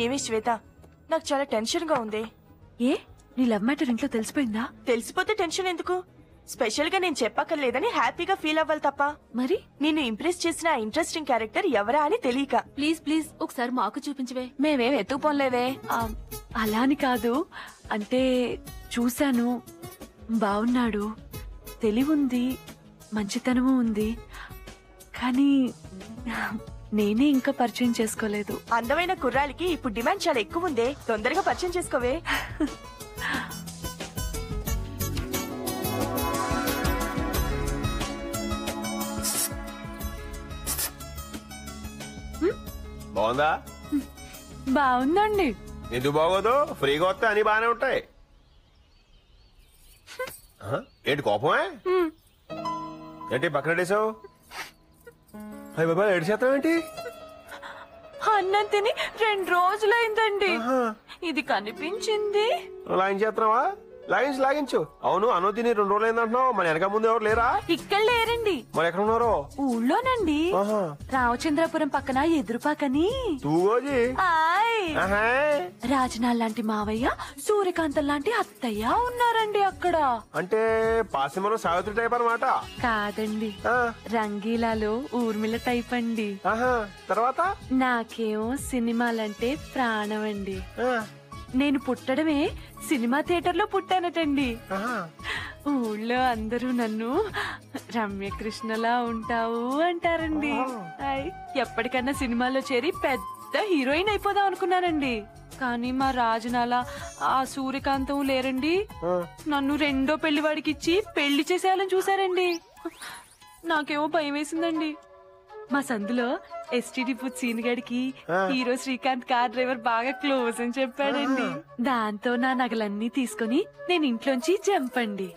ఏమి శ్వేత, నాకు చాలా టెన్షన్ గా ఉంది. ఏ నీ లవ్ మ్యాటర్ ఇంట్లో తెలిసిపోయిందా? తెలిసిపోతే టెన్షన్ ఎందుకు? స్పెషల్ గా నేను చెప్పక్కర్లేదని హ్యాపీగా ఫీల్ అవ్వాలి తప్ప మరి నిన్ను ఇంప్రెస్ చేసిన ఇంట్రెస్టింగ్ క్యారెక్టర్ ఎవరా అని తెలియక. ప్లీజ్ ప్లీజ్ ఒకసారి మాకు చూపించవే. మేమేం ఎత్తుకుపోలేదే. అలా అని కాదు, అంటే చూశాను, బాగున్నాడు, తెలివుంది, మంచితనము ఉంది, కానీ నేనే ఇంకా పరిచయం చేసుకోలేదు. అందమైన కుర్రాలికి ఇప్పుడు డిమాండ్ చాలా ఎక్కువ ఉందే, తొందరగా పరిచయం చేసుకోవే. బాగుందా? బాగుందండి. ఎందుకు బాగోదు? ఫ్రీగా వస్తే అన్ని బాగానే ఉంటాయి. ఏంటి కోపమే? ఏంటి పక్కన డేసావు? అయ్య బాబా, ఏడు శాతం ఏంటి? అన్నం తిని 2 రోజులైందండి. ఇది కనిపించింది. లాగిన్ చేస్తున్నావా? లాగించు. అవును, అను తిని 2 రోజులైంది అంటున్నావు. మన వెనక ముందు ఎవరు లేరా? ఇక్కడ లేరండి. మరి ఎక్కడ ఉన్నారు? ఊళ్ళోనండి, రామచంద్రపురం పక్కన ఎదురుపాకని. తూగోజీ రాజనాల్ లాంటి మావయ్య, సూర్యకాంతం లాంటి అత్తయ్య ఉన్నారండి అక్కడ. అంటే పాసిమలో సావిత్రి టైప్ అనమాట? కాదండి, రంగీలాలో ఊర్మిళ టైప్ అండి. తర్వాత నాకేమో సినిమాలంటే ప్రాణం అండి. నేను పుట్టడమే సినిమా థియేటర్ లో పుట్టానటండి. ఊళ్ళో అందరూ నన్ను రమ్యకృష్ణలా ఉంటావు అంటారండి. ఎప్పటికన్నా సినిమాలో చేరి పెద్ద హీరోయిన్ అయిపోదాం అనుకున్నానండి. కానీ మా రాజనాల ఆ సూర్యకాంతం లేరండి, నన్ను 2వ పెళ్లివాడికి ఇచ్చి పెళ్లి చేసేయాలని చూసారండి. నాకేమో భయం వేసిందండి. మా సందులో ఎస్టీడీ పుట్ సీన్ గడికి హీరో శ్రీకాంత్ కార్ డ్రైవర్ బాగా క్లోజ్ అని చెప్పాడండి. దాంతో నా నగలన్నీ తీసుకుని నేను ఇంట్లోంచి జంపండి.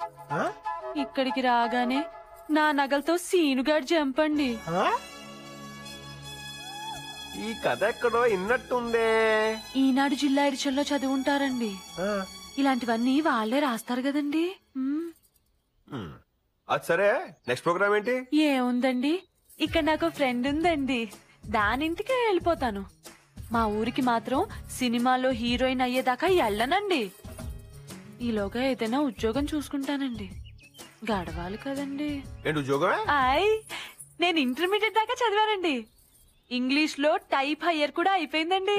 ఇక్కడికి రాగానే నా నగలతో సీనుగాడు జంపండి. ఈ కథ ఎక్కడో ఇన్నట్టుందే. ఈనాడు జిల్లా ఎడిషన్లో చదువుంటారండి. ఇలాంటివన్నీ వాళ్లే రాస్తారు కదండి. అది సరే, నెక్స్ట్ ప్రోగ్రామ్ ఏంటి? ఏముందండి, ఇక్కడ నాకు ఫ్రెండ్ ఉందండి, దానింటికి వెళ్ళిపోతాను. మా ఊరికి మాత్రం సినిమాలో హీరోయిన్ అయ్యేదాకా వెళ్ళనండి. ఈలోగా ఏదైనా ఉద్యోగం చూసుకుంటానండి, గడవాలి కదండి. ఏంటి ఉద్యోగమే? నేను ఇంటర్మీడియట్ దాకా చదివానండి. ఇంగ్లీష్ లో టైప్ హయ్యర్ కూడా అయిపోయిందండి.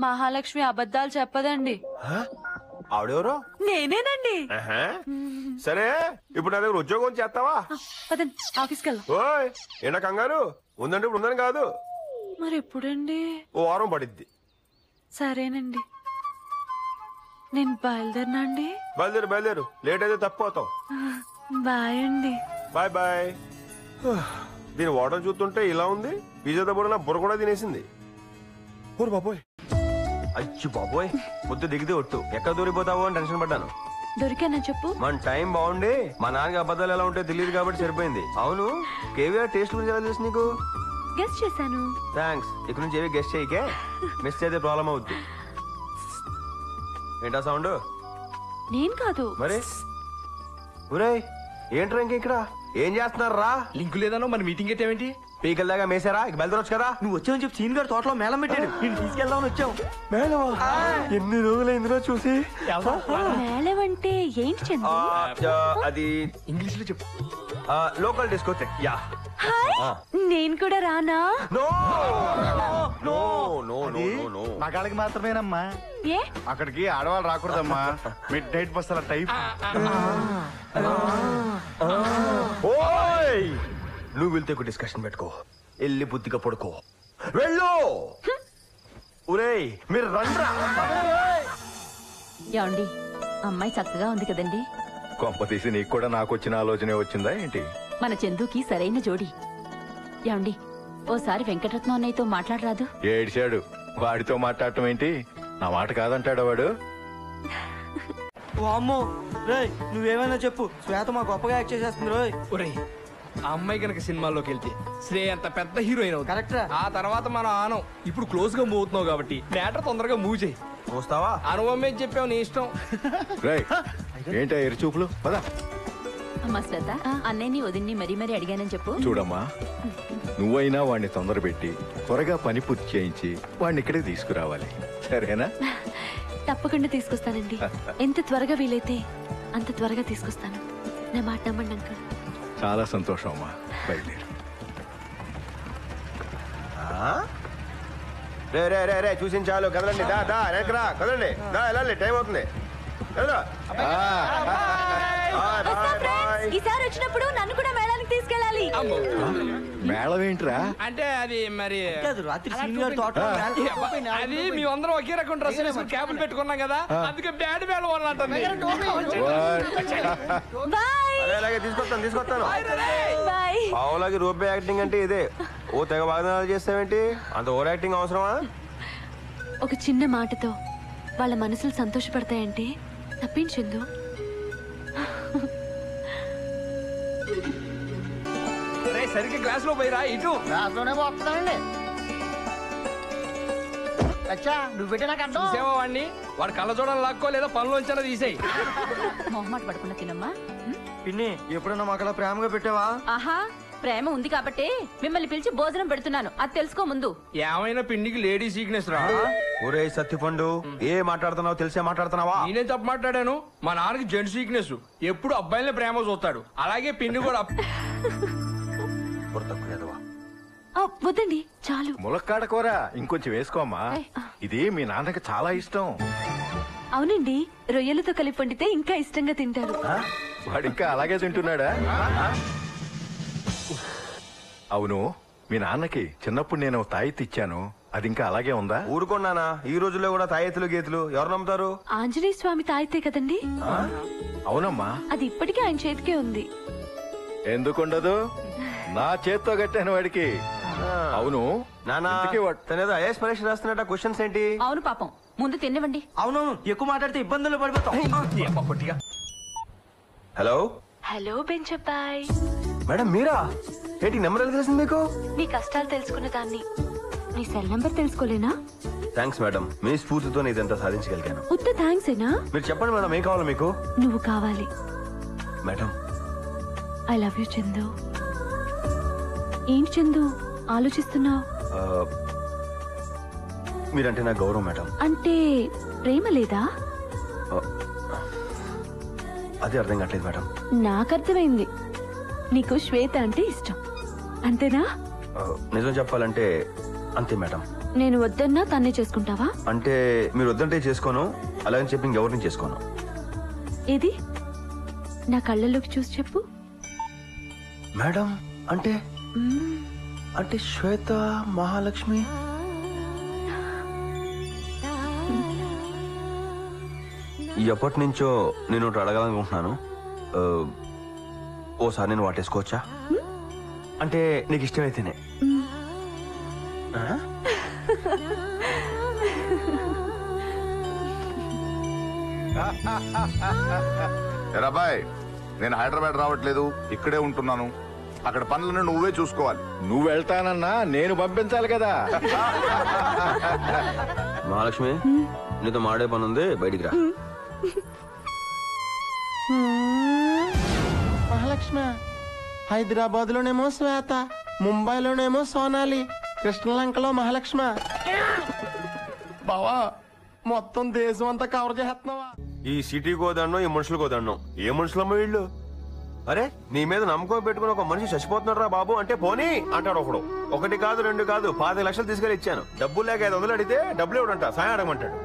మహాలక్ష్మి అబద్ధాలు చెప్పదండి. ఆవిడెవరో? నేనేనండి. సరే, ఇప్పుడు నా దగ్గర ఉద్యోగం చేస్తావా? ఆఫీస్కి వెళ్దాం. ఓయ్, ఏంటా కంగారు? ఉందంటే ఇప్పుడు ఉందని కాదు. మరి ఎప్పుడండి? ఓ వారం పడిద్ది. సరేనండి, నేను బయలుదేరినా అండి? బయలుదేరు, లేట్ అయితే తప్పిపోతావు. బాయ్ అండి. Bye bye. దీని వాటర్ చూస్తుంటే ఇలా ఉంది, పిజ్జాతో కూడా నా బుర్ర కూడా తినేసింది. ఊరు బాబోయ్, అచ్చి బాబోయ్, పొద్దు దిగితే ఒట్టు ఎక్కడ దూరిపోతావో అని టెన్షన్ పడ్డాను. దొరికానా చెప్పు? మన టైం బాగుండి మా నాన్నకి అబద్ధాలు ఎలా ఉంటాయో తెలియదు కాబట్టి సరిపోయింది. అవును, కేవీఆర్ టేస్ట్ గురించి ఎలా తెలుసు నీకు? గెస్ట్ చేశాను. థ్యాంక్స్. ఇక్కడ నుంచి ఏవి గెస్ట్ చేయకే, మిస్ అయితే ప్రాబ్లం అవుద్ది. ఏంటా సౌండ్? నేను కాదు మరి. ఒరేయ్, ఏంట్రా ఇంక ఇక్కడ ఏం చేస్తున్నారు రా? లింకు లేదనో మన మీటింగ్ ఏంటి? పీకల దాకా మేసారా? ఇక బయలుదేరొచ్చు కదా. నువ్వు వచ్చావని చెప్పి సీన్ గారు తోటలో మేళం పెట్టాడు, నేను తీసుకెళ్దామని వచ్చావు. మేళమా? ఎన్ని రోజులు ఇందులో చూసి. మేళం అంటే ఏంటి చంద్ర? అది ఇంగ్లీష్ లో చెప్పు. Local discotheque. యా. నేను కూడా రానా? No no no no no, మగాళ్ళకి మాత్రమేనమ్మా. ఏ అక్కడికి ఆడవాళ్ళు రాకూడదమ్మా. మిడ్ నైట్ బస్ అలా టైప్. ఓయ్, నువ్వు వెళ్తే ఒక డిస్కషన్ పెట్టుకో, వెళ్ళి బుద్ధిగా పడుకో, వెళ్ళు. ఒరేయ్, మీరు రండ్రా. ఏమండి, అమ్మాయి చక్కగా ఉంది కదండి? కొంప తీసి నీకు కూడా నాకు వచ్చిన ఆలోచనే వచ్చిందా ఏంటి? మన చందుకి సరైన జోడి. ఏమండి, ఓసారి వెంకటరత్నం అన్నయ్యతో మాట్లాడరాదు? ఏడిచాడు, వాడితో మాట్లాడటం ఏంటి? నా మాట కాదంటాడు వాడు. అమ్మో రేయ్, నువ్వేమైనా చెప్పు, శ్వేత మా గొప్పగా యాక్ట్ చేసేస్తుంది రోయ్. ఒరేయ్, ఆ అమ్మాయి కనుక సినిమాల్లోకి వెళ్తే శ్రేయ అంత పెద్ద హీరోయిన్ అవుతుంది. కరెక్టరా? ఆ తర్వాత మనం ఆనం. ఇప్పుడు క్లోజ్ గా మూవ్ అవుతున్నావు కాబట్టి మ్యాటర్ తొందరగా మూవ్ చేయి. చూస్తావా? అనుభవం చెప్పావు, నీ ఇష్టం. రేయ్, ఏంటా ఎరు చూపులు? పద. అమ్మా శ్వేత, అన్నయ్యని వదిన్ని మరీ మరీ అడిగానని చెప్పు. చూడమ్మా, నువ్వైనా వాడిని తొందరపెట్టి త్వరగా పని పూర్తి చేయించి వాడిని ఇక్కడికి తీసుకురావాలి, సరేనా? తప్పకుండా తీసుకొస్తానండి. ఎంత త్వరగా వీలైతే అంత త్వరగా తీసుకొస్తాను. నా మాట నమ్మండి అంకుల్. చాలా సంతోషం అమ్మా, బయలుదేరు. రే రే రే రే చూసిన చాలు, కదలండి. దా దా వెనకరా, కదండి. దా వెళ్ళాలి, టైం అవుతుంది. ఈసారి వచ్చినప్పుడు నన్ను కూడా మేళానికి తీసుకెళ్ళాలి. మేళం ఏంట్రా? అంటే అది మరి రాత్రి సీనియర్ తోట అది మేమందరం ఒకే రకం డ్రెస్ వేసుకుని క్యాబులు పెట్టుకున్నాం కదా, అందుకే బ్యాడ్ మేళం వాళ్ళంటుంది. అలాగే తీసుకొస్తాను తీసుకొస్తాను. బాయ్. పావులాగి రూపే యాక్టింగ్ అంటే ఇదే. ఓ తెగ వాదనాలు చేస్తావేంటి? అంత ఓవర్ యాక్టింగ్ అవసరమా? ఒక చిన్న మాటతో వాళ్ళ మనసులు సంతోషపడతాయంటే తప్పించిందు. సరిగ్గా క్లాస్ లో పోయిరా, ఇటు రాత్రిలోనే పోతుందండి. అచ్చా నువ్వు పెట్టే నాకు అర్థం. చూసావా వాడిని? వాడు కళ్ళ చూడాలి లాక్కో లేదా పనులోంచారా తీసేయి. మొహమాట పడకుండా తినమ్మా. పిన్ని ఎప్పుడన్నా మాకు అలా ప్రేమగా పెట్టావా? ఆహా, ప్రేమ ఉంది కాబట్టి మిమ్మల్ని పిలిచి భోజనం పెడుతున్నాను, అది తెలుసుకో ముందు. ఏమైనా పిండికి లేడీ సీక్నెస్ రా. ఒరే సత్తిపండు, ఏ మాట్లాడుతున్నావు తెలిసే మాట్లాడుతున్నావా? నేనేం తప్పు మాట్లాడాను? మా నాన్నకి జెంట్స్ వీక్నెస్, ఎప్పుడు అబ్బాయిలనే ప్రేమ చూస్తాడు. అలాగే పిండి కూడా. వద్దండి చాలు. ములక్కాడ కూర ఇంకొంచెం వేసుకోమ్మా, ఇది మీ నాన్నకి చాలా ఇష్టం. అవునండి, రొయ్యలతో కలిపి వండితే ఇంకా ఇష్టంగా తింటారు. వాడు ఇంకా అలాగే తింటున్నాడా? అవును, మీ నాన్నకి చిన్నప్పుడు నేను తాయితీ ఇచ్చాను, అది ఇంకా అలాగే ఉందా? ఊరుకున్నానా, ఈ రోజుల్లో కూడా తాయెత్తులు గీతులు ఎవరు నమ్ముతారు? ఆంజనేయ స్వామి తాయితే కదండి. అవునమ్మా, అది ఇప్పటికీ ఆయన చేతికే ఉంది. ఎందుకుండదు? నా చేత్తో కట్టాను వాడికి. అవును నానా, తనేదో ఐఏఎస్ పరీక్ష రాస్తున్నట్ట, క్వశ్చన్స్ ఏంటి? అవును పాపం, ముందు తినవండి. అవునవును, ఎక్కువ మాట్లాడితే ఇబ్బందులు పడిపోతాం. హలో హలో బెంచబ్బాయ్. మేడం మీరా? ఏంటి నెంబర్ ఎలా తెలిసింది మీకు? నీ కష్టాలు తెలుసుకున్న దాన్ని. నీ సెల్ నంబర్ తెలుసుకోలేనా? థ్యాంక్స్ మేడం, మీ స్ఫూర్తితో ఇదంతా సాధించగలిగాను. ఉత్త థ్యాంక్స్ ఏనా? మీరు చెప్పండి మేడం, ఏం కావాలి మీకు? నువ్వు కావాలి. Madam I love you Chandu. ఏంటి చందు ఆలోచిస్తున్నావు? మీరంటే నా గౌరవం మేడం. అంటే ప్రేమ లేదా? అది అర్థం కావట్లేదు మేడం. నాకు అర్థమైంది, నీకు శ్వేత అంటే ఇష్టం, అంతేనా? నిజం చెప్పాలంటే అంతే మేడం. నేను వద్దన్నా తన్నే చేసుకుంటావా? అంటే మీరు వద్దంటే చేసుకోను, అలాగని చెప్పి ఇంకెవరిని చేసుకోను. ఏది నా కళ్ళలోకి చూసి చెప్పు. మేడం అంటే అంటే శ్వేత మహాలక్ష్మి. ఎప్పటి నుంచో నేను ఒకటి అడగాలనుకుంటున్నాను. ఓసారి నేను వాటేసుకోవచ్చా? అంటే నీకు ఇష్టమైతేనే. ఎరాబాయ్, నేను హైదరాబాద్ రావట్లేదు, ఇక్కడే ఉంటున్నాను. అక్కడ పనులను నువ్వే చూసుకోవాలి. నువ్వు వెళ్తానన్నా నేను పంపించాలి కదా. మహాలక్ష్మి, నీతో మాడే పని ఉంది, బయటికి రా. మహాలక్ష్మి, హైదరాబాద్ లోనేమో శ్వేత, ముంబైలోనేమో సోనాలి, కృష్ణలంకలో మహాలక్ష్మి. బావా, మొత్తం దేశం అంతా కవర్ చేస్తున్నావా? ఈ సిటీ కోదండం, ఈ మనుషులు కోదండం. ఏ మనుషులమ్మ వీళ్ళు? అరే, నీ మీద నమ్మకం పెట్టుకుని ఒక మనిషి చచ్చిపోతున్నాడు రా బాబు అంటే పోనీ అంటాడు ఒకడు. ఒకటి కాదు రెండు కాదు 25 లక్షలు తీసుకెళ్లి ఇచ్చాను. డబ్బులు లేక 500 అడిగితే డబ్బులు ఇవ్వడంట, సాయం అడగమంటాడు.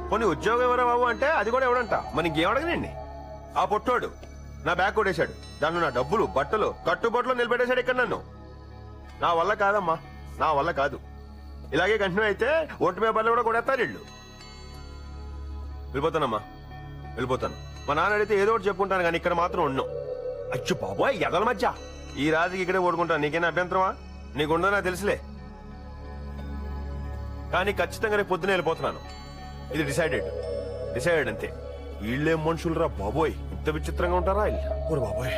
పోనీ ఉద్యోగం ఎవరా బాబు అంటే అది కూడా ఇవ్వడంట. మరి ఇంకేం అడగనండి. ఆ పొట్టోడు నా బ్యాగ్ కొట్టేశాడు, దాంట్లో నా డబ్బులు బట్టలు కట్టుబట్టలు నిలబెట్టేశాడు ఇక్కడ నన్ను. నా వల్ల కాదమ్మా, నా వల్ల కాదు. ఇలాగే కంటిన్యూ అయితే ఓటు పేపర్లు కూడా కొడేస్తారు వీళ్ళు. వెళ్ళిపోతానమ్మా, వెళ్ళిపోతాను. మా నాన్న అడిగితే ఏదో ఒకటి చెప్పుకుంటాను, కానీ ఇక్కడ మాత్రం ఉన్నాం. అచ్చు బాబోయ్, ఎదల మధ్య ఈ రాజుకి ఇక్కడే ఓడుకుంటాను. నీకేనా అభ్యంతరమా? నీకుండదో నాకు తెలుసులే, కానీ ఖచ్చితంగా రేపు పొద్దునే వెళ్ళిపోతున్నాను. ఇది డిసైడెడ్ అంతే. వీళ్ళేం మనుషులు రా బాబోయ్, ఇంత విచిత్రంగా ఉంటారా వీళ్ళు? బాబోయ్.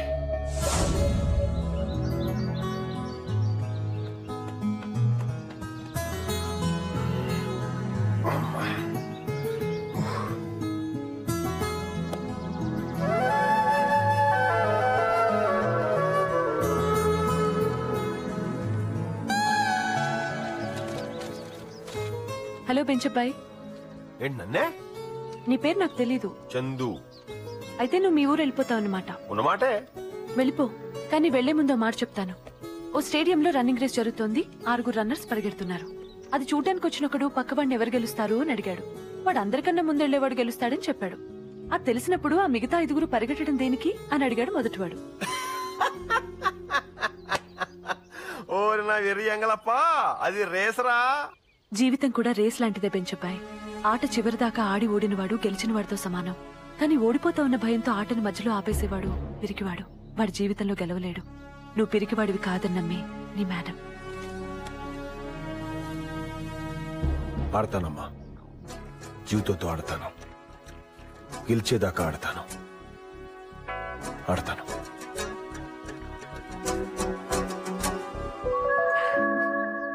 హలో బెంచబ్బాయ్. ఏంటి నన్నే? నీ పేరు నాకు తెలీదు. చందు. అయితే నువ్వు మీ ఊరు వెళ్ళిపోతావు అన్నమాట. ఉన్నమాటే. వెళ్ళిపో, కానీ వెళ్లే ముందు మాట చెప్తాను. ఓ స్టేడియంలో రన్నింగ్ రేస్ జరుగుతోంది. 6 రన్నర్స్ పరిగెడుతున్నారు. అది చూడడానికి వచ్చినప్పుడు పక్కవాడిని ఎవరు గెలుస్తారు అని అడిగాడు. వాడు అందరికన్నా ముందెళ్లేవాడు గెలుస్తాడని చెప్పాడు. అది తెలిసినప్పుడు ఆ మిగతా 5 పరిగెట్టడం దేనికి అని అడిగాడు మొదటివాడు. ఓరి నా వెర్రి ఎంగలప్పా, అది రేసరా. జీవితం కూడా రేస్ లాంటిదే బెంచబ్బాయ్. ఆట చివరిదాకా ఆడి ఓడినవాడు గెలిచిన వాడితో సమానం. కానీ ఓడిపోతా ఉన్న భయంతో ఆటను మధ్యలో ఆపేసేవాడు పిరికివాడు. వాడి జీవితంలో గెలవలేడు. నువ్వు పిరికివాడివి కాదని నమ్మి నీ మేడం. ఆడతానమ్మా, జీవితంతో ఆడతాను, గెలిచేదాకా ఆడతాను.